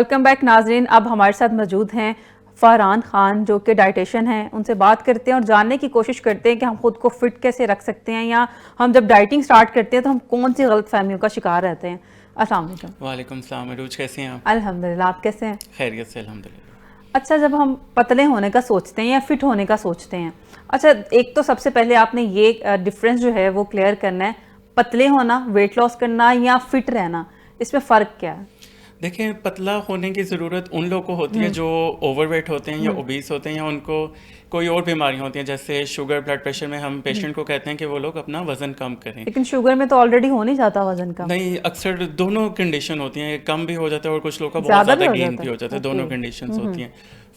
Welcome back नाजरीन। अब हमारे साथ मौजूद हैं फरहान खान जो कि डाइटिशियन हैं। उनसे बात करते हैं और जानने की कोशिश करते हैं कि हम खुद को फिट कैसे रख सकते हैं, या हम जब डाइटिंग स्टार्ट करते हैं तो हम कौन सी गलत फहमियों का शिकार रहते हैं। अस्सलाम वालेकुम। वालेकुम सलाम। अरूज कैसे हैं आप? अल्हम्दुलिल्लाह, आप कैसे हैं? खैरियत से अल्हम्दुलिल्लाह। अच्छा, जब हम पतले होने का सोचते हैं या फिट होने का सोचते हैं, अच्छा एक तो सबसे पहले आपने ये डिफरेंस जो है वो क्लियर करना है, पतले होना, वेट लॉस करना या फिट रहना, इसमें फ़र्क क्या है? देखिए, पतला होने की ज़रूरत उन लोगों को होती है जो ओवरवेट होते हैं या ओबीस होते हैं या उनको कोई और बीमारियां होती हैं, जैसे शुगर, ब्लड प्रेशर में हम पेशेंट को कहते हैं कि वो लोग अपना वज़न कम करें। लेकिन शुगर में तो ऑलरेडी हो नहीं जाता वजन कम, नहीं, अक्सर दोनों कंडीशन होती हैं, कम भी हो जाता है और कुछ लोग का बहुत ज्यादा भी ज़्यादा हो गेन जाता भी है। हो जाता है। ओके। दोनों कंडीशंस होती हैं।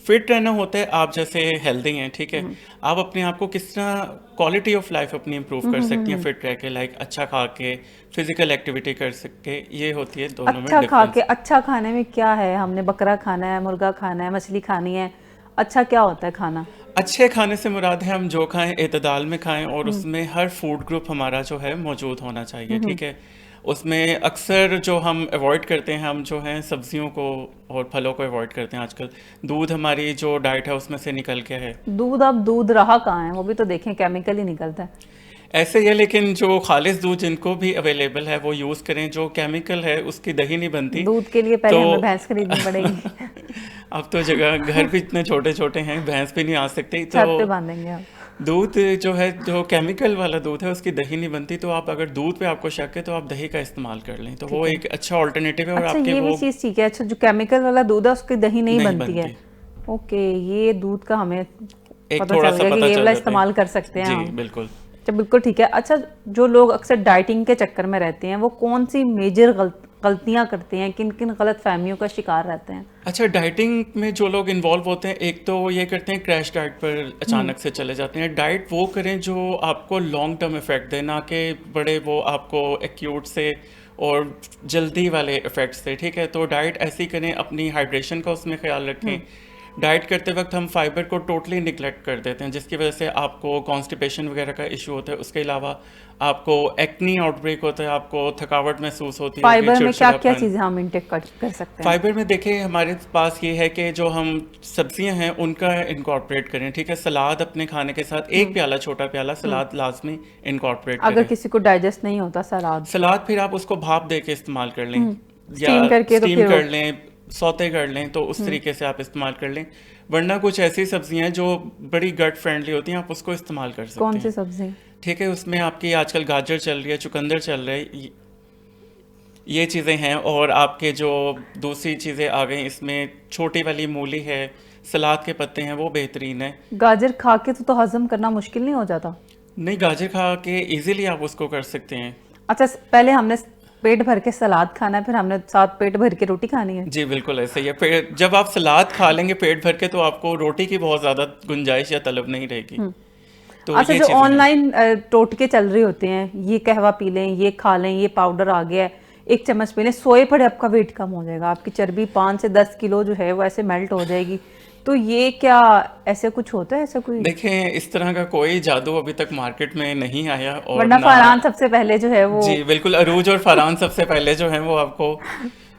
फिट रहना होता है आप जैसे हेल्दी हैं, ठीक है, आप अपने आप को किस तरह क्वालिटी ऑफ लाइफ अपनी इंप्रूव कर सकती हैं फिट रह के, लाइक अच्छा खा के, फिजिकल एक्टिविटी कर सके, ये होती है दोनों में अच्छा खा के, डिफरेंस। अच्छा खाने में क्या है? हमने बकरा खाना है, मुर्गा खाना है, मछली खानी है, अच्छा क्या होता है खाना? अच्छे खाने से मुराद है हम जो खाएं एतदाल में खाएं और उसमें हर फूड ग्रुप हमारा जो है मौजूद होना चाहिए, ठीक है। उसमें अक्सर जो हम अवॉइड करते हैं, हम जो हैं सब्जियों को और फलों को अवॉइड करते हैं आजकल। दूध हमारी जो डाइट है उसमें से निकल के है। दूध, अब दूध रहा कहाँ है? वो भी तो देखें, केमिकल ही निकलता है। ऐसे ही है, लेकिन जो खालिस दूध जिनको भी अवेलेबल है वो यूज़ करें। जो केमिकल है उसकी दही नहीं बनती। दूध के लिए तो पहले हमें भैंस खरीदनी पड़ेगी। अब तो जगह घर भी इतने छोटे छोटे हैं, भैंस भी नहीं आ सकती। तो छत पे बांधेंगे हम। दूध जो है, जो केमिकल वाला दूध है उसकी दही नहीं बनती। तो आप अगर दूध पे आपको शक है तो आप दही का इस्तेमाल कर लें, तो वो ठीक है। एक अच्छा ऑल्टरनेटिव है और अच्छा, आपके ये भी वो चीज़ ठीक है। अच्छा, जो केमिकल वाला दूध है उसकी दही नहीं नहीं बनती है। बनती। ओके, ये दूध का हमें एक पता थोड़ा चल सा गया कि पता ये चल वाला जाता है। इस्तेमाल कर सकते हैं जी हम। बिल्कुल। अच्छा, बिल्कुल ठीक है। अच्छा, जो लोग अक्सर डाइटिंग के चक्कर में रहते हैं वो कौन सी मेजर गलतियां करते हैं, किन किन गलत फहमियों का शिकार रहते हैं? अच्छा, डाइटिंग में जो लोग इन्वॉल्व होते हैं, एक तो वो ये करते हैं क्रैश डाइट पर अचानक से चले जाते हैं। डाइट वो करें जो आपको लॉन्ग टर्म इफेक्ट दे, ना कि बड़े वो आपको एक्यूट से और जल्दी वाले इफेक्ट्स से, ठीक है। तो डाइट ऐसी करें, अपनी हाइड्रेशन का उसमें ख्याल रखें। डाइट करते वक्त हम फाइबर को टोटली निगलेक्ट कर देते हैं, जिसकी वजह से आपको कॉन्स्टिपेशन वगैरह का इशू होता है। उसके अलावा आपको एक्नी आउटब्रेक होता है, आपको थकावट महसूस होती होगी, फाइबर में क्या क्या चिड़चिड़ापन। चीज़ें हम इंटेक कर सकते हैं? फाइबर में देखिए हमारे पास ये है कि जो हम सब्जियां हैं उनका इनकॉर्पोरेट करें, ठीक है। सलाद अपने खाने के साथ एक प्याला, छोटा प्याला सलाद लाजमी इनकॉर्पोरेट अगर करें। किसी को डाइजेस्ट नहीं होता सलाद, सलाद फिर आप उसको भाप दे के इस्तेमाल कर लें या स्टीम करके, तो स्टीम फिर कर लें, सौते कर लें, तो उस तरीके से आप इस्तेमाल कर लें। वरना कुछ ऐसी सब्जियां हैं जो बड़ी गट फ्रेंडली होती हैं, आप उसको इस्तेमाल कर सकते कौन सी हैं, सब्जी? ठीक है। उसमें आपकी आजकल गाजर चल रही है, चुकंदर चल रहा है, ये चीज़ें हैं। और आपके जो दूसरी चीज़ें आ गई इसमें, छोटी वाली मूली है, सलाद के पत्ते हैं, वो बेहतरीन है। गाजर खा के तो हजम करना मुश्किल नहीं हो जाता? नहीं, गाजर खा के इजीली आप उसको कर सकते हैं। अच्छा, पहले हमने पेट भर के सलाद खाना है, फिर हमने साथ पेट भर के रोटी खानी है? जी बिल्कुल ऐसे ही है। फिर जब आप सलाद खा लेंगे पेट भर के, तो आपको रोटी की बहुत ज़्यादा गुंजाइश या तलब नहीं रहेगी। तो अच्छा, ये जो चीज़ें हैं। ऑनलाइन टोटके चल रहे होते हैं, ये कहवा पी लें, ये खा लें, ये पाउडर आ गया है, एक चम्मच पी लें, सोए पड़े आपका वेट कम हो जाएगा, आपकी चर्बी 5 से 10 किलो जो है वो ऐसे मेल्ट हो जाएगी, तो ये क्या ऐसे कुछ होता है? ऐसा कोई? देखें, इस तरह का कोई जादू अभी तक मार्केट में नहीं आया और वरना ना। फरहान सबसे पहले जो है वो। जी बिल्कुल, अरूज और फरहान सबसे पहले जो हैं वो आपको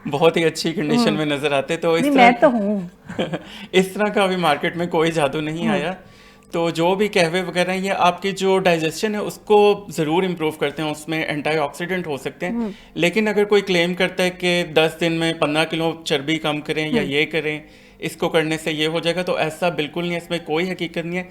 बहुत ही अच्छी कंडीशन में नज़र आते। तो नहीं, इस तरह मैं तो हूँ। का इस तरह का अभी मार्केट में कोई जादू नहीं आया। तो जो भी कहवे वगैरह हैं, ये आपकी जो डाइजेशन है उसको ज़रूर इम्प्रूव करते हैं, उसमें एंटीऑक्सीडेंट हो सकते हैं। लेकिन अगर कोई क्लेम करता है कि 10 दिन में 15 किलो चर्बी कम करें या ये करें, इसको करने से ये हो जाएगा, तो ऐसा बिल्कुल नहीं है, इसमें कोई हकीकत नहीं है।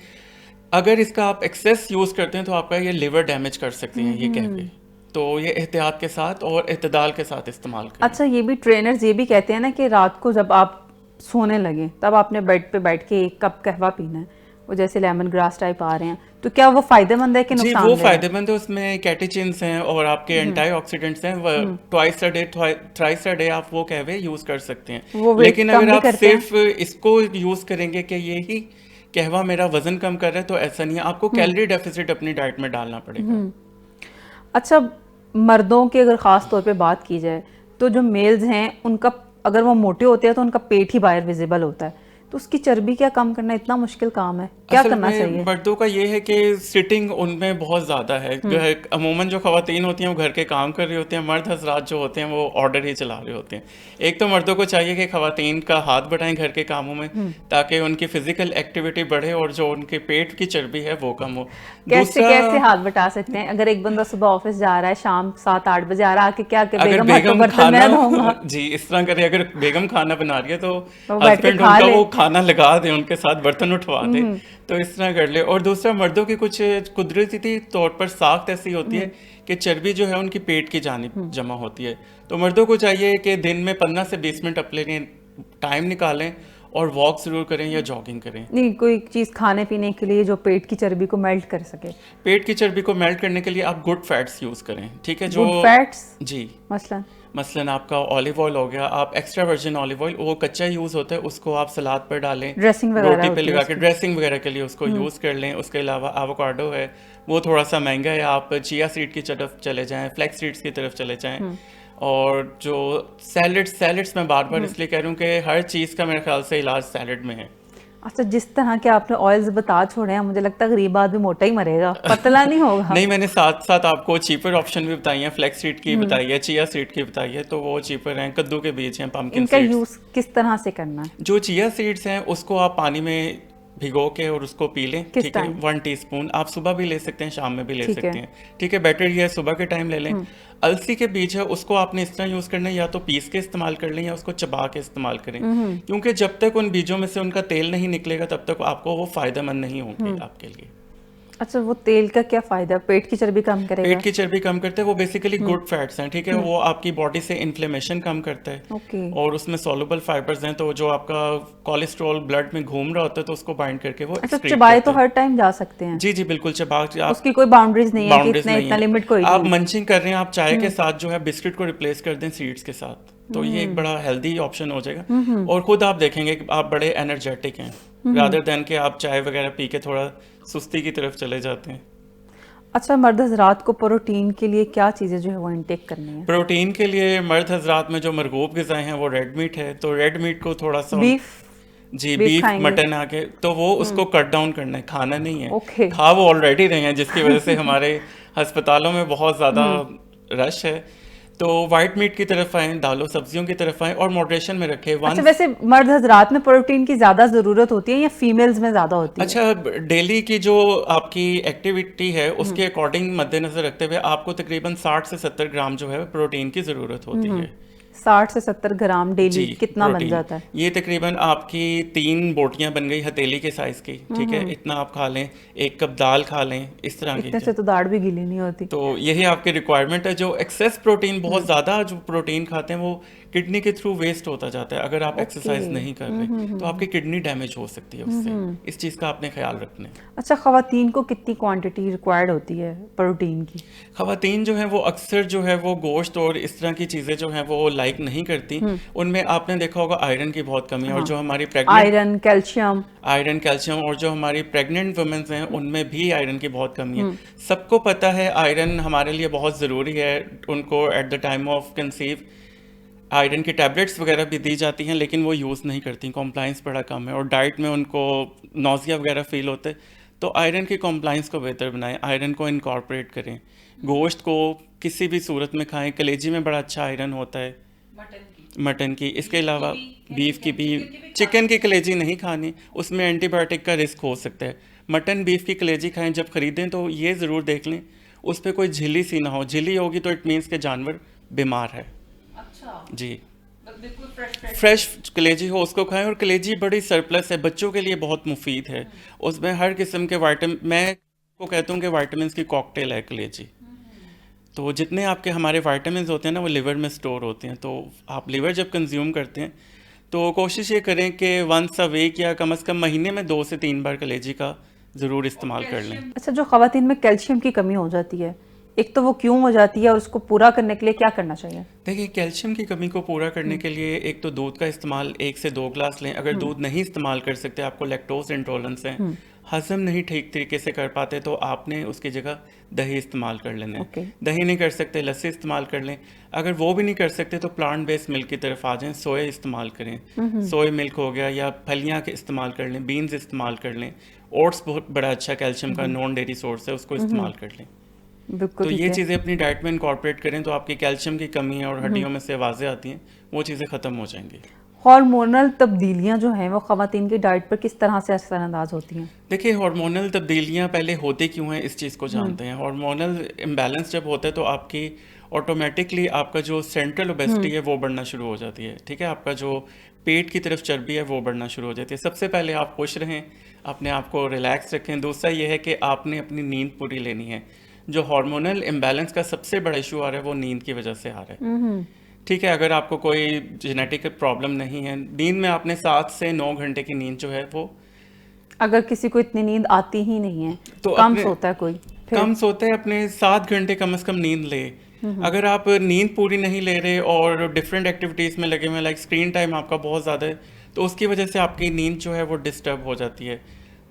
अगर इसका आप एक्सेस यूज़ करते हैं तो आपका ये लिवर डैमेज कर सकते हैं ये कहवे। तो ये एहतियात के साथ और इत्तेदाल के साथ इस्तेमाल करें। अच्छा, ये भी ट्रेनर्स ये भी कहते हैं ना कि रात को जब आप सोने लगे तब आपने बेड पे बैठ के 1 कप कहवा पीना है, वो जैसे लेमन ग्रास टाइप आ रहे हैं, तो क्या वो फायदेमंद है कि जी वो नुकसानदेह है? फायदेमंद है, उसमें कैटेचिन्स हैं और आपके एंटीऑक्सीडेंट्स हैं। Twice a day, thrice a day आप वो कहवे यूज़ कर सकते हैं। वो वेट लेकिन कम अगर भी आप करते हैं? सिर्फ इसको यूज़ करेंगे कि ये ही कहवा मेरा वजन कम कर रहा है, तो ऐसा नहीं है। आपको कैलोरी डेफिसिट अपनी डाइट में डालना पड़ेगा। अच्छा, मर्दों की अगर ख़ास तौर पे बात की जाए, तो जो मेल्स हैं उनका, अगर वो मोटे होते हैं तो उनका पेट ही बाहर विजिबल होता है, तो उसकी चर्बी क्या कम करना इतना मुश्किल काम है, क्या असल करना में चाहिए? मर्दों का ये है कि सिटिंग उनमें बहुत ज़्यादा है। अमूमन जो ख़वातीन होती हैं वो घर के काम कर रही होती हैं, मर्द हजरात जो होते हैं वो ऑर्डर ही चला रहे होते हैं। एक तो मर्दों को चाहिए कि ख़वातीन का हाथ बढ़ाएं घर के कामों में, ताकि उनकी फिजिकल एक्टिविटी बढ़े और जो उनके पेट की चर्बी है वो कम हो। कैसे दूसरा, कैसे हाथ बटा सकते हैं? अगर एक बंदा सुबह ऑफिस जा रहा है, शाम 7-8 बजे आ रहा है, आके क्या कि अगर बेगम हाथों बेगम बर्तन खाना मैं धोऊंगा, जी इस तरह करे, अगर बेगम खाना बना रही है तो तो वो बैठ के हस्बैंड खा उनका ले। वो खाना लगा दे, उनके साथ बर्तन उठवा दे, तो इस तरह कर ले। और दूसरा, मर्दों की कुछ कुदरती तौर पर साख्त ऐसी होती है कि चर्बी जो है उनकी पेट की जानिब जमा होती है। तो मर्दों को चाहिए कि दिन में 15 से 20 मिनट अपने लिए टाइम निकालें और वॉक ज़रूर करें या जॉगिंग करें। नहीं कोई चीज खाने पीने के लिए जो पेट की चर्बी को मेल्ट कर सके। पेट की चर्बी को मेल्ट करने के लिए आप गुड फैट्स यूज़ करें, ठीक है? जो गुड फैट्स जी, मसलन मसलन आपका ऑलिव ऑयल हो गया, आप एक्स्ट्रा वर्जिन ऑलिव ऑयल, वो कच्चा यूज़ होता है, उसको आप सलाद पर डालें, ड्रेसिंग वगैरह रोटी पे होती है लगा के उसकी। ड्रेसिंग वगैरह के लिए उसको यूज़ कर लें। उसके अलावा एवोकाडो है, वो थोड़ा सा महंगा है, आप चिया सीड की तरफ चले जाएं, फ्लैक्स सीड्स की तरफ चले जाएं। और जो सैलड्स मैं बार बार इसलिए कह रहा हूँ कि हर चीज़ का मेरे ख्याल से इलाज सैलड में है। अच्छा, जिस तरह के आपने ऑयल्स बता छोड़े हैं, मुझे लगता है गरीब आदमी मोटा ही मरेगा, पतला नहीं होगा। नहीं, मैंने साथ साथ आपको चीपर ऑप्शन भी बताई हैं, फ्लैक्स सीड की बताई है, चिया सीड की बताई है, तो वो चीपर हैं। कद्दू के बीज हैं, पम्पकिन इनका सीड्स। यूज किस तरह से करना है? जो चिया सीड्स हैं उसको आप पानी में भिगो के और उसको पी लें, किस ठीक है? टाइम? 1 टीस्पून। आप सुबह भी ले सकते हैं, शाम में भी ले ठीक सकते है। हैं, ठीक है? बेटर ये है सुबह के टाइम ले लें। अलसी के बीज है, उसको आपने इस तरह यूज़ करना है, या तो पीस के इस्तेमाल कर लें या उसको चबा के इस्तेमाल करें, क्योंकि जब तक उन बीजों में से उनका तेल नहीं निकलेगा तब तक आपको वो फ़ायदेमंद नहीं होंगे आपके लिए। अच्छा, वो तेल का क्या फायदा? पेट की चर्बी कम करेगा? पेट की चर्बी कम करते हैं, वो बेसिकली गुड फैट्स हैं, ठीक है? वो आपकी बॉडी से इन्फ्लेमेशन कम करता है, ओके। और उसमें सॉल्युबल फाइबर्स हैं, तो जो आपका कोलेस्ट्रॉल ब्लड में घूम रहा होता है तो उसको बाइंड करके वो अच्छा, excrete चबाए करता तो है। हर टाइम जा सकते हैं? जी जी बिल्कुल, चबा आप उसकी कोई बाउंड्रीज नहीं है कि बाउंड्रीज इतना नहीं इतना है। लिमिट कोई आप नहीं? मंचिंग कर रहे हैं, आप चाय के साथ जो है बिस्किट को रिप्लेस कर दें सीड्स के साथ, तो ये एक बड़ा हेल्दी ऑप्शन हो जाएगा। और खुद आप देखेंगे कि आप बड़े एनर्जेटिक हैं, रादर देन कि आप चाय वगैरह पी के थोड़ा सुस्ती की तरफ चले जाते हैं। अच्छा, मर्द हजरात को प्रोटीन के लिए क्या चीज़ें जो है वो इनटेक करनी है? प्रोटीन के लिए मर्द हजरात में जो मरगूब ग़िज़ाएं हैं वो रेड मीट है, तो रेड मीट को थोड़ा सा बीफ? जी बीफ बीफ खाएंगे? मटन आके, तो वो उसको कट डाउन करना है, खाना नहीं है। ओके। खा वो ऑलरेडी रहे हैं, जिसकी वजह से हमारे अस्पतालों में बहुत ज़्यादा रश है। तो वाइट मीट की तरफ आएँ, दालों सब्जियों की तरफ आएँ और मॉडरेशन में रखें। अच्छा, वैसे मर्द हजरात में प्रोटीन की ज्यादा जरूरत होती है या फीमेल्स में ज्यादा होती है? अच्छा, डेली की जो आपकी एक्टिविटी है उसके अकॉर्डिंग मद्देनजर रखते हुए आपको तकरीबन 60 से 70 ग्राम जो है प्रोटीन की ज़रूरत होती है। 60 से 70 ग्राम डेली जी, कितना बन प्रोटीन। जाता है? ये तकरीबन आपकी 3 बोटियां बन गई हथेली के साइज की, ठीक है? इतना आप खा लें, 1 कप दाल खा लें, इस तरह इतने की। से तो दाढ़ भी गीली नहीं होती। तो यही आपकी रिक्वायरमेंट है। जो एक्सेस प्रोटीन, बहुत ज़्यादा जो प्रोटीन खाते हैं वो किडनी के थ्रू वेस्ट होता जाता है। अगर आप एक्सरसाइज नहीं कर रहे तो आपकी किडनी डैमेज हो सकती है उससे। इस चीज़ का आपने ख्याल रखना है। अच्छा, खवातीन को कितनी क्वांटिटी रिक्वायर्ड होती है प्रोटीन की? खवातीन जो है वो अक्सर जो है वो गोश्त और इस तरह की चीज़ें जो हैं वो लाइक नहीं करती। उनमें आपने देखा होगा आयरन की बहुत कमी है, और जो हमारी pregnant iron, calcium. Iron, calcium, और जो हमारी प्रेग्नेंट वुमेन्स हैं उनमें भी आयरन की बहुत कमी है। सबको पता है आयरन हमारे लिए बहुत ज़रूरी है। उनको at the time of conceive iron की टैबलेट्स वगैरह भी दी जाती हैं, लेकिन वो यूज़ नहीं करती, कॉम्प्लाइंस बड़ा कम है, और डाइट में उनको नौजिया वगैरह फील होते हैं। तो आयरन की कॉम्प्लाइंस को बेहतर बनाएं, आयरन को इनकॉर्पोरेट करें, गोश्त को किसी भी सूरत में खाएं। कलेजी में बड़ा अच्छा आयरन होता है, मटन की। इसके अलावा बीफ की भी, चिकन की कलेजी नहीं खानी, उसमें एंटीबायोटिक का रिस्क हो सकता है। मटन बीफ की कलेजी खाएं जब ख़रीदें तो ये ज़रूर देख लें उस पर कोई झिल्ली सी ना हो। झिल्ली होगी तो इट मीन्स के जानवर बीमार है। अच्छा जी, फ्रेश कलेजी हो उसको खाएं। और कलेजी बड़ी सरप्लस है, बच्चों के लिए बहुत मुफीद है। उसमें हर किस्म के वाइटामिन, मैं को कहता हूँ कि वाइटामिन की कॉकटेल है कलेजी। तो जितने आपके हमारे वाइटामिन होते हैं ना वो लिवर में स्टोर होते हैं। तो आप लिवर जब कंज्यूम करते हैं तो कोशिश ये करें कि वंस अ वीक या कम से कम महीने में 2 से 3 बार कलेजी का ज़रूर इस्तेमाल कर लें। अच्छा, जो खवातीन में कैल्शियम की कमी हो जाती है, एक तो वो क्यों हो जाती है और उसको पूरा करने के लिए क्या करना चाहिए? देखिए, कैल्शियम की कमी को पूरा करने के लिए एक तो दूध का इस्तेमाल 1 से 2 ग्लास लें। अगर दूध नहीं इस्तेमाल कर सकते, आपको लैक्टोज इंटॉलरेंस है, हजम नहीं ठीक तरीके से कर पाते, तो आपने उसकी जगह दही इस्तेमाल कर लेना है। ओके। दही नहीं कर सकते, लस्सी इस्तेमाल कर लें। अगर वो भी नहीं कर सकते तो प्लांट बेस्ड मिल्क की तरफ आ जाएं, सोया इस्तेमाल करें। सोया मिल्क हो गया, या फलियाँ के इस्तेमाल कर लें, बीन्स इस्तेमाल कर लें। ओट्स बहुत बड़ा अच्छा कैल्शियम का नॉन डेयरी सोर्स है, उसको इस्तेमाल कर लें। बिल्कुल तो ठीक ये है। चीज़ें अपनी डाइट में इंकॉर्पोरेट करें तो आपकी कैल्शियम की कमी और हड्डियों में से आवाज़ें आती हैं, वो चीज़ें ख़त्म हो जाएंगी। हार्मोनल तब्दीलियां जो हैं वो ख़वातीन की डाइट पर किस तरह से असरअंदाज होती हैं? देखिए, हार्मोनल तब्दीलियां पहले होती क्यों हैं, इस चीज़ को जानते हैं। हार्मोनल इम्बैलेंस जब होता है तो आपकी ऑटोमेटिकली आपका जो सेंट्रल ओबेसिटी है वो बढ़ना शुरू हो जाती है। ठीक है, आपका जो पेट की तरफ चर्बी है वो बढ़ना शुरू हो जाती है। सबसे पहले आप खुश रहें, अपने आप को रिलैक्स रखें। दूसरा ये है कि आपने अपनी नींद पूरी लेनी है। जो हार्मोनल इम्बैलेंस का सबसे बड़ा इशू आ रहा है वो नींद की वजह से आ रहा है। ठीक है, अगर आपको कोई जेनेटिक प्रॉब्लम नहीं है, नींद में आपने 7 से 9 घंटे की नींद जो है वो, अगर किसी को इतनी नींद आती ही नहीं है, तो कम अपने सोता है कोई, फिर कम सोते हैं, अपने 7 घंटे कम से कम नींद ले। अगर आप नींद पूरी नहीं ले रहे और डिफरेंट एक्टिविटीज़ में लगे हुए हैं, लाइक स्क्रीन टाइम आपका बहुत ज़्यादा है, तो उसकी वजह से आपकी नींद जो है वो डिस्टर्ब हो जाती है।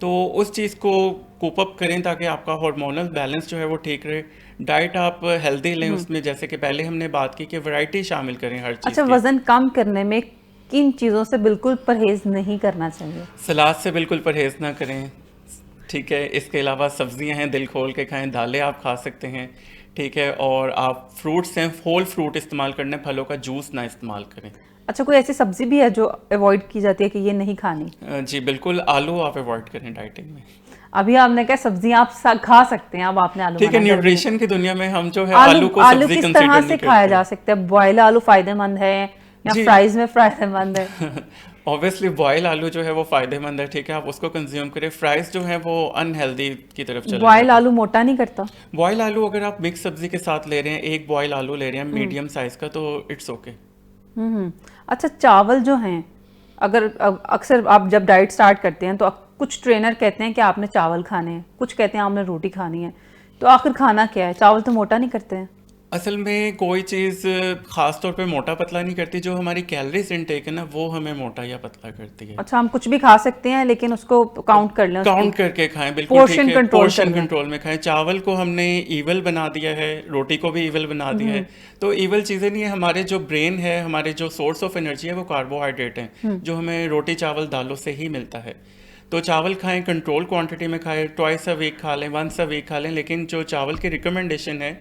तो उस चीज़ को कोप अप करें ताकि आपका हार्मोनल बैलेंस जो है वो ठीक रहे। डाइट आप हेल्दी लें, उसमें जैसे कि पहले हमने बात की कि वैरायटी शामिल करें हर चीज़ अच्छा, की। वजन कम करने में किन चीज़ों से बिल्कुल परहेज नहीं करना चाहिए? सलाद से बिल्कुल परहेज ना करें। ठीक है, इसके अलावा सब्जियां हैं, दिल खोल के खाएं। दालें आप खा सकते हैं। ठीक है, और आप फ्रूट्स हैं, होल फ्रूट इस्तेमाल करने, फलों का जूस ना इस्तेमाल करें। अच्छा, कोई ऐसी सब्जी भी है जो अवॉइड की जाती है कि ये नहीं खानी? जी बिल्कुल, आलू आप अवॉइड करें डाइटिंग में। अभी आपने कहा सब्जियां आप खा सकते हैं, अब आपने आलू ठीक है, मना कर दिया। न्यूट्रिशन की दुनिया में हम जो है आलू आलू को आलू सब्जी किस तरह कंसीडर से नहीं खाया करते। जा सकता है? बॉयल आलू फायदेमंद है या जी फ्राइज में फायदेमंद है? ऑब्वियसली बॉयल आलू जो है वो फायदेमंद है। ठीक है, आप उसको कंज्यूम करें। फ्राइज जो है वो अनहेल्दी की तरफ चले बॉयल जाते आलू मोटा नहीं करता? हैं। बॉयल आलू अगर आप मिक्स सब्जी के साथ ले रहे हैं, एक बॉयल आलू ले रहे हैं मीडियम साइज का, तो इट्स ओके। अच्छा, चावल जो हैं, अगर अक्सर आप जब डाइट स्टार्ट करते हैं तो कुछ ट्रेनर कहते हैं कि आपने चावल खाने हैं, कुछ कहते हैं आपने रोटी खानी है, तो आखिर खाना क्या है? चावल तो मोटा नहीं करते हैं। असल में कोई चीज़ खास तौर पे मोटा पतला नहीं करती। जो हमारी कैलोरीज इनटेक है ना, वो हमें मोटा या पतला करती है। अच्छा, हम कुछ भी खा सकते हैं लेकिन उसको काउंट कर लें, काउंट करके खाएं, बिल्कुल ठीक पोर्शन है। कंट्रोल पोर्शन करना है। कंट्रोल में खाएं। चावल को हमने ईवल बना दिया है, रोटी को भी ईवल बना दिया है। तो ईवल चीज़ें नहीं है। हमारे जो ब्रेन है, हमारे जो सोर्स ऑफ एनर्जी है वो कार्बोहाइड्रेट है, जो हमें रोटी चावल दालों से ही मिलता है। तो चावल खाएं, कंट्रोल क्वांटिटी में खाएं, ट्वाइस अ वीक खा लें, वंस अ वीक खा लें। लेकिन जो चावल की रिकमेंडेशन है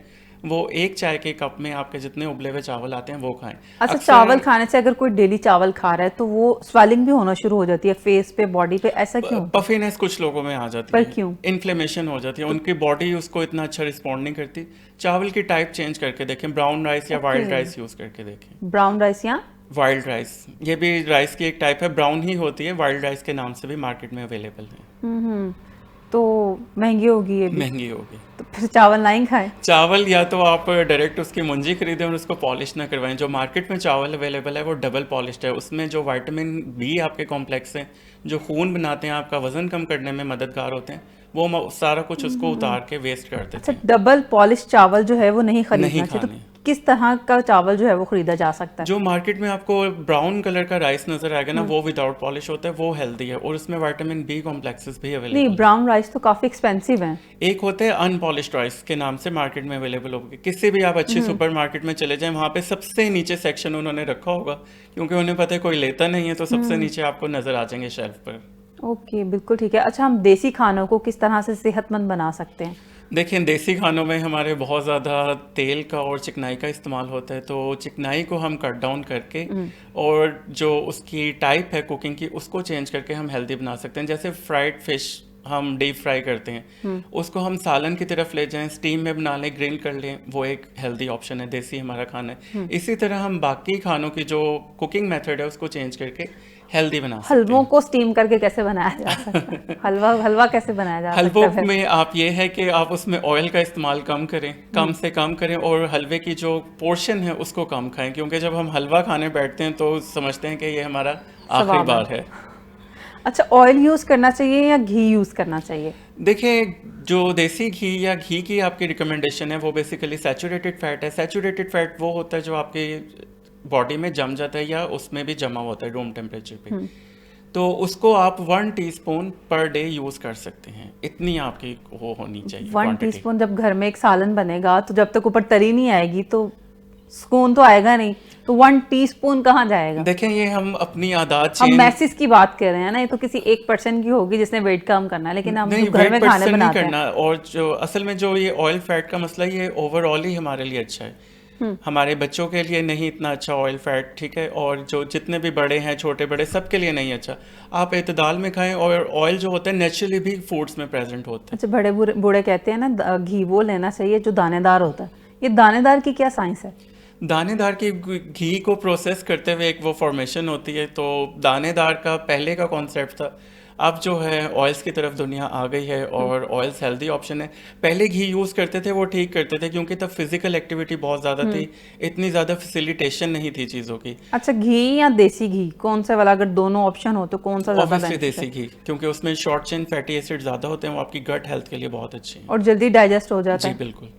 वो 1 चाय के कप में आपके जितने उबले हुए चावल आते हैं वो खाएं। अच्छा, चावल खाने से अगर कोई डेली चावल खा रहा है तो वो स्वेलिंग भी होना शुरू हो जाती है फेस पे, बॉडी पे, ऐसा क्यों? पफिनेस कुछ लोगों में आ जाती पर है, क्यों? इन्फ्लेमेशन हो जाती है, उनकी बॉडी उसको इतना अच्छा रिस्पॉन्ड नहीं करती। चावल की टाइप चेंज करके देखें, ब्राउन राइस या वाइल्ड राइस यूज़ करके देखें। ब्राउन राइस या वाइल्ड राइस, ये भी राइस की एक टाइप है, ब्राउन ही होती है, वाइल्ड राइस के नाम से भी मार्केट में अवेलेबल है। तो महंगी होगी ये भी, महंगी होगी। तो फिर चावल नहीं खाएं। चावल या तो आप डायरेक्ट उसकी मुंजी खरीदें और उसको पॉलिश ना करवाएं। जो मार्केट में चावल अवेलेबल है वो डबल पॉलिश्ड है। उसमें जो विटामिन बी आपके कॉम्प्लेक्स हैं, जो खून बनाते हैं, आपका वजन कम करने में मददगार होते हैं, वो सारा कुछ उसको उतार के वेस्ट कर देते अच्छा, हैं। डबल पॉलिश चावल जो है वो नहीं खरीदना नहीं चाहिए, खाने। तो किस तरह का चावल जो है वो खरीदा जा सकता है? जो मार्केट में आपको ब्राउन कलर का राइस नजर आएगा ना, वो विदाउट पॉलिश होता है, वो हेल्दी है और उसमें विटामिन बी कॉम्प्लेक्सेस भी नहीं, अवेलेबल है। ब्राउन राइस तो काफी एक्सपेंसिव है। एक होते हैं अनपॉलिश्ड राइस के नाम से मार्केट में अवेलेबल होगी। किसी भी आप अच्छी सुपरमार्केट में चले जाएं, वहाँ पे सबसे नीचे सेक्शन उन्होंने रखा होगा, क्योंकि उन्हें पता है कोई लेता नहीं है, तो सबसे नीचे आपको नजर आ जाएंगे शेल्फ पर। ओके, बिल्कुल ठीक है। अच्छा, हम देसी खानों को किस तरह से सेहतमंद बना सकते हैं? देखिए, देसी खानों में हमारे बहुत ज़्यादा तेल का और चिकनाई का इस्तेमाल होता है, तो चिकनाई को हम कट डाउन करके और जो उसकी टाइप है कुकिंग की, उसको चेंज करके हम हेल्दी बना सकते हैं। जैसे फ्राइड फिश हम डीप फ्राई करते हैं, उसको हम सालन की तरफ ले जाएं, स्टीम में बना लें, ग्रिल कर लें, वो एक हेल्दी ऑप्शन है, देसी हमारा खाना है। इसी तरह हम बाकी खानों की जो कुकिंग मेथड है उसको चेंज करके हेल्दी बना सकते हैं। हलवों को स्टीम करके कैसे बनाया जा सकता है? हलवा कैसे बनाया जा सकता है? हलवों में आप ये है कि आप उसमें ऑयल का इस्तेमाल कम करें, कम से कम करें, और हलवे की जो पोर्शन है उसको कम खाएं, क्योंकि जब हम हलवा खाने बैठते हैं तो समझते हैं कि ये हमारा आखिरी बार है। अच्छा, ऑयल यूज करना चाहिए या घी यूज करना चाहिए? देखिए, जो देसी घी या घी की आपकी रिकमेंडेशन है वो बेसिकली सैचुरेटेड फैट है। सैचुरेटेड फैट वो होता है जो आपके बॉडी में जम जाता है या उसमें भी जमा होता है रूम टेम्परेचर पे। तो उसको आप 1 टीस्पून पर डे यूज़ कर सकते हैं, इतनी आपकी वो होनी चाहिए क्वांटिटी। टीस्पून जब घर में एक सालन बनेगा तो जब तक ऊपर तरी नहीं आएगी तो सुकून तो आएगा नहीं, तो 1 टीस्पून कहाँ जाएगा? देखें, ये हम अपनी आदत हम चेंज, मैसेज की बात कर रहे हैं ना, ये तो किसी एक पर्सन की होगी जिसने वेट कम करना है, लेकिन हम नहीं, जो घर वेट में खाने पर्सन नहीं बनाते हैं। करना। और जो असल में जो ये ऑयल फैट का मसला है, ये ओवरऑल ही हमारे लिए अच्छा है। हमारे बच्चों के लिए नहीं इतना अच्छा ऑयल फैट, ठीक है, और जो जितने भी बड़े हैं, छोटे बड़े, सबके लिए नहीं अच्छा। आप एतदाल में खाएं। और ऑयल जो होता है नेचुरली भी फूड्स में प्रेजेंट होता है। अच्छा, बड़े बूढ़े कहते हैं ना घी वो लेना चाहिए जो दानेदार होता है, ये दानेदार की क्या साइंस है? दानेदार की घी को प्रोसेस करते हुए एक वो फॉर्मेशन होती है। तो दानेदार का पहले का कॉन्सेप्ट था। अब जो है ऑयल्स की तरफ दुनिया आ गई है और ऑयल्स हेल्दी ऑप्शन है। पहले घी यूज़ करते थे, वो ठीक करते थे क्योंकि तब फिजिकल एक्टिविटी बहुत ज़्यादा थी, इतनी ज़्यादा फैसिलिटेशन नहीं थी चीज़ों की। अच्छा, घी या देसी घी कौन सा वाला, अगर दोनों ऑप्शन हो तो कौन सा ज्यादा ऑब्वियसली बेनिफिट देसी है? घी, क्योंकि उसमें शॉर्ट चेन फैटी एसिड ज़्यादा होते हैं, वो आपकी गट हेल्थ के लिए बहुत अच्छे हैं। और जल्दी डाइजेस्ट हो जाता जी है? बिल्कुल।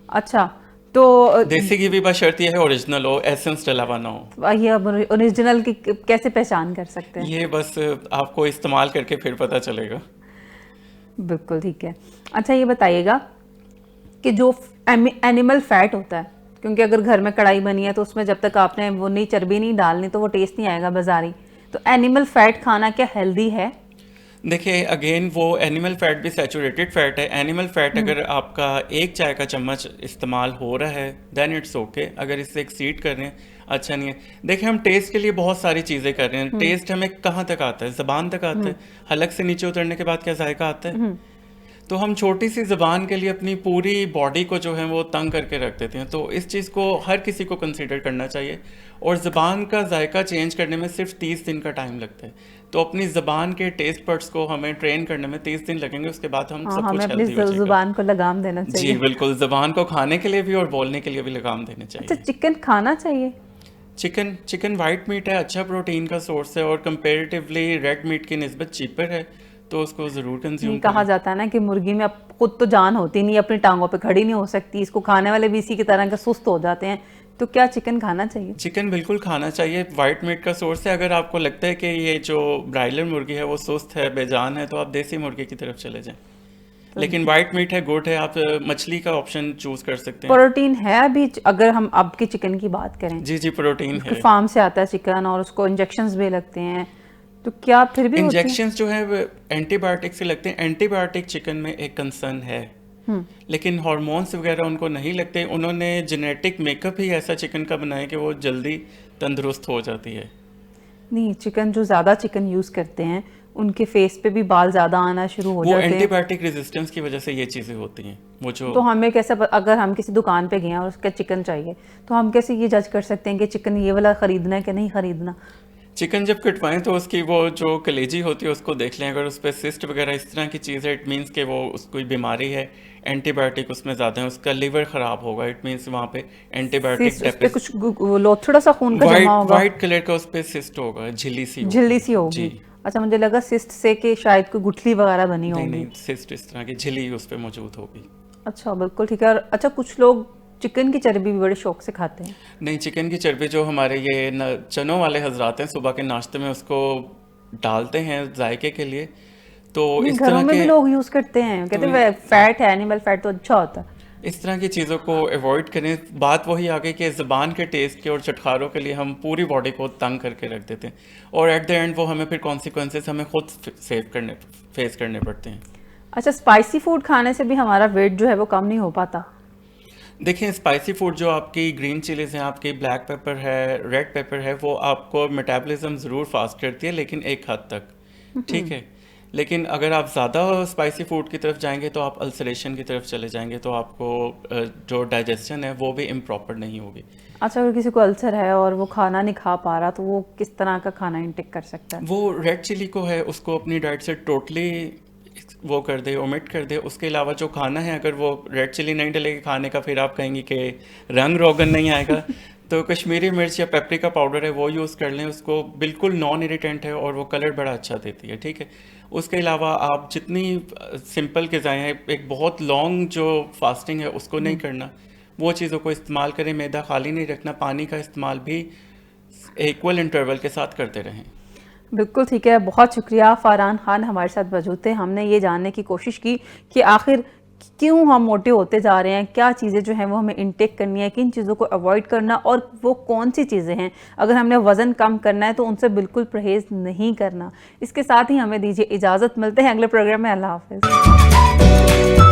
अच्छा, तो देसी घी भी बशर्ते है ओरिजिनल हो, एसेंस डला हुआ ना हो। ये अब ओरिजिनल की कैसे पहचान कर सकते हैं? ये बस आपको इस्तेमाल करके फिर पता चलेगा। बिल्कुल ठीक है। अच्छा, ये बताइएगा कि जो एनिमल फैट होता है, क्योंकि अगर घर में कढ़ाई बनी है तो उसमें जब तक आपने वो नहीं चर्बी नहीं डालनी तो वो टेस्ट नहीं आएगा बाजारी, तो एनिमल फैट खाना क्या हेल्दी है? देखिए, अगेन वो एनिमल फैट भी सैचुरेटेड फैट है। एनिमल फैट अगर आपका एक चाय का चम्मच इस्तेमाल हो रहा है देन इट्स ओके। अगर इससे एक्सीड कर रहे हैं, अच्छा नहीं है। देखिए, हम टेस्ट के लिए बहुत सारी चीज़ें कर रहे हैं। टेस्ट हमें कहाँ तक आता है? ज़बान तक आता है। हलक से नीचे उतरने के बाद क्या जायका आता है? तो हम छोटी सी ज़बान के लिए अपनी पूरी बॉडी को जो है वो तंग करके रख देते हैं। तो इस चीज़ को हर किसी को कंसीडर करना चाहिए। और ज़बान का जायका चेंज करने में सिर्फ 30 दिन का टाइम लगता है। तो अपनी ज़बान के टेस्ट बड्स को हमें ट्रेन करने में 30 दिन लगेंगे, उसके बाद हम हाँ, सब हमें कुछ अपनी हेल्दी हो जाएगा। जुबान को लगाम देना जी चाहिए। बिल्कुल, ज़बान को खाने के लिए भी और बोलने के लिए भी लगाम देने अच्छा, चाहिए। चिकन खाना चाहिए? चिकन वाइट मीट है, अच्छा प्रोटीन का सोर्स है और कंपेरेटिवली रेड मीट की निस्बत चीपर है, तो उसको ज़रूर ये कंज्यूम कहा करें। जाता है ना कि मुर्गी में अब खुद तो जान होती नहीं, अपनी टांगों पे खड़ी नहीं हो सकती, इसको खाने वाले भी इसी की तरह का सुस्त हो जाते हैं, तो क्या चिकन खाना चाहिए? चिकन बिल्कुल खाना चाहिए, वाइट मीट का सोर्स है। अगर आपको लगता है कि ये जो ब्रायलर मुर्गी है वो सुस्त है, बेजान है, तो आप देसी मुर्गी की तरफ चले जाएं। लेकिन वाइट मीट है, गुड है, आप मछली का ऑप्शन चूज कर सकते हैं। प्रोटीन है अभी, अगर हम अब के चिकन की बात करें, जी जी, प्रोटीन उसके है। फार्म से आता है चिकन और उसको इंजेक्शंस भी लगते हैं, तो क्या फिर भी होती है? इंजेक्शंस जो है वो एंटीबायोटिक से लगते हैं। एंटीबायोटिक चिकन में एक कंसर्न है, लेकिन हार्मोन्स वगैरह उनको नहीं लगते। उन्होंने जेनेटिक मेकअप ही ऐसा चिकन का बनाया कि वो जल्दी तंदुरुस्त हो जाती है। नहीं, चिकन जो ज़्यादा चिकन यूज़ करते हैं उनके फेस पे भी बाल ज़्यादा आना शुरू हो वो जाते हैं, एंटीबायोटिक रेजिस्टेंस की वजह से ये चीज़ें होती हैं। वो जो तो हमें कैसे अगर हम किसी दुकान पे गए हैं और उसका चिकन चाहिए, तो हम कैसे ये जज कर सकते हैं कि चिकन ये वाला ख़रीदना है कि नहीं ख़रीदना? चिकन जब कटवाएं तो उसकी वो जो कलेजी होती है उसको देख लें। अगर उस पर सिस्ट वगैरह इस तरह की चीज़ है, इट मीन्स कि वो कोई बीमारी है, एंटीबायोटिक उसमें ज़्यादा है, उसका लिवर ख़राब होगा, इट मीन्स वहाँ पे एंटीबायोटिक सिस्ट, उस पे कुछ लोथड़ा सा खून का वाइट जमा होगा, वाइट कलर का उस पर सिस्ट होगा, झिल्ली सी झिल्ली सी होगी। जी अच्छा, मुझे लगा सिस्ट से कि शायद कोई गुठली वगैरह बनी नहीं होगी। नहीं, सिस्ट इस तरह की झिल्ली उस पर मौजूद होगी। अच्छा, बिल्कुल ठीक है। और अच्छा, कुछ लोग चिकन की चर्बी भी बड़े शौक से खाते हैं। नहीं, चिकन की चर्बी जो हमारे ये चनों वाले हजरात हैं, सुबह के नाश्ते में उसको डालते हैं जायके के लिए। तो नहीं, इस घरों तरह में के भी लोग यूज करते हैं, कहते हैं फैट है, एनिमल फैट तो अच्छा होता है। इस तरह की चीज़ों को अवॉइड करें। बात वही आ गई कि ज़बान के टेस्ट के और चटखारों के लिए हम पूरी बॉडी को तंग करके रख देते हैं और एट द एंड वो हमें फिर कॉन्सिक्वेंसेस हमें खुद फेस करने पड़ते हैं। अच्छा, स्पाइसी फूड खाने से भी हमारा वेट जो है वो कम नहीं हो पाता? देखिए, स्पाइसी फूड जो आपकी ग्रीन चिलीज़ हैं, आपकी ब्लैक पेपर है, रेड पेपर है, वो आपको मेटाबॉलिज्म ज़रूर फास्ट करती है, लेकिन एक हद तक, ठीक है। लेकिन अगर आप ज़्यादा स्पाइसी फूड की तरफ जाएंगे तो आप अल्सरेशन की तरफ चले जाएंगे, तो आपको जो डाइजेशन है वो भी इम्प्रॉपर नहीं होगी। अच्छा, अगर किसी को अल्सर है और वो खाना नहीं खा पा रहा, तो वो किस तरह का खाना इंटेक कर सकता है? वो रेड चिली को है उसको अपनी डाइट से टोटली वो कर दे, ओमिट कर दे। उसके अलावा जो खाना है, अगर वो रेड चिली नहीं डलेगी खाने का, फिर आप कहेंगे कि रंग रोगन नहीं आएगा, तो कश्मीरी मिर्च या पेपरिका पाउडर है वो यूज़ कर लें, उसको बिल्कुल नॉन इरिटेंट है और वो कलर बड़ा अच्छा देती है, ठीक है। उसके अलावा आप जितनी सिंपल ग़िज़ाएँ हैं, एक बहुत लॉन्ग जो फास्टिंग है उसको नहीं करना, वो चीज़ों को इस्तेमाल करें। मैदा खाली नहीं रखना, पानी का इस्तेमाल भी इक्वल इंटरवल के साथ करते रहें। बिल्कुल ठीक है, बहुत शुक्रिया। फ़रहान खान हमारे साथ मौजूद थे। हमने ये जानने की कोशिश की कि आखिर क्यों हम मोटे होते जा रहे हैं, क्या चीज़ें जो हैं वो हमें इनटेक करनी है, किन चीज़ों को अवॉइड करना और वो कौन सी चीज़ें हैं अगर हमने वज़न कम करना है तो उनसे बिल्कुल परहेज़ नहीं करना। इसके साथ ही हमें दीजिए इजाज़त, मिलते हैं अगले प्रोग्राम में। अल्लाह हाफ़िज़।